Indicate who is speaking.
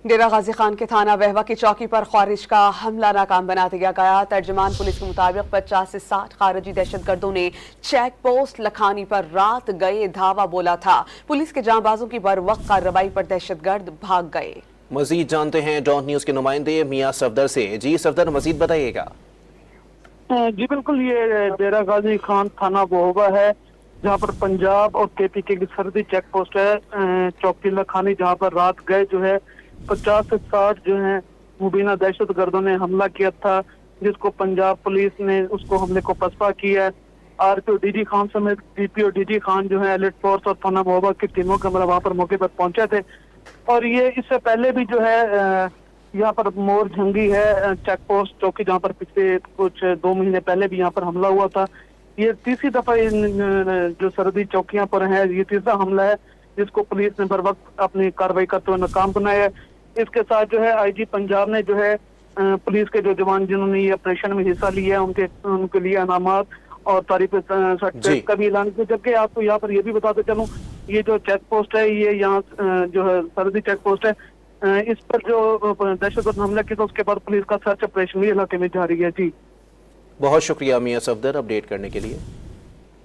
Speaker 1: ڈیرہ غازی خان کے تھانہ بہوا کی چوکی پر خارج کا حملہ ناکام بنا دیا گیا۔ ترجمان پولیس کے مطابق 50 سے 60 خارجی دہشت گردوں نے چیک پوسٹ لکھانی پر رات گئے دھاوا بولا تھا۔ پولیس کے جانبازوں کی بروقت کارروائی پر دہشت گرد بھاگ گئے۔
Speaker 2: مزید جانتے ہیں ڈان نیوز کے نمائندے میاں صفدر سے۔ جی صفدر، مزید بتائیے گا۔
Speaker 3: جی بالکل، یہ ڈیرہ غازی خان تھانہ بہوا ہے جہاں پر پنجاب اور کے پی کے کی سرحدی چیک پوسٹ ہے چوکی لکھانی، جہاں پر رات گئے جو ہے 50 سے 60 جو ہیں مبینہ دہشت گردوں نے حملہ کیا تھا، جس کو پنجاب پولیس نے اس کو حملے کو پسپا کیا ہے۔ R P O D G Khan سمیت D P O D G Khan جو ہے ایلیٹ فورس اور تھانہ بہوا کی ٹیموں کے وہاں پر موقع پر پہنچے تھے، اور یہ اس سے پہلے بھی جو ہے یہاں پر مور جھنگی ہے چیک پوسٹ چوکی، جہاں پر پچھلے کچھ 2 مہینے پہلے بھی یہاں پر حملہ ہوا تھا۔ یہ تیسری دفعہ جو سرحدی چوکیاں پر ہیں یہ تیسرا حملہ ہے جس کو پولیس نے بر وقت اپنی کارروائی کرتے ہوئے ناکام بنایا ہے۔ اس کے ساتھ جو ہے آئی جی پنجاب نے جو ہے پولیس کے جو جوان جنہوں نے یہ آپریشن میں حصہ لیا ہے ان کے لیے انعامات اور تعریف سرٹیفکیٹ کا بھی اعلان کیا۔ جبکہ آپ کو یہاں پر یہ بھی بتاتے چلوں، یہ جو چیک پوسٹ ہے یہ یہاں جو ہے سرحدی چیک پوسٹ ہے، اس پر جو دہشت گرد حملہ کیا تھا اس کے بعد پولیس کا سرچ آپریشن بھی علاقے میں جاری ہے۔ جی
Speaker 2: بہت شکریہ میاں صفدر اپڈیٹ کرنے کے لیے۔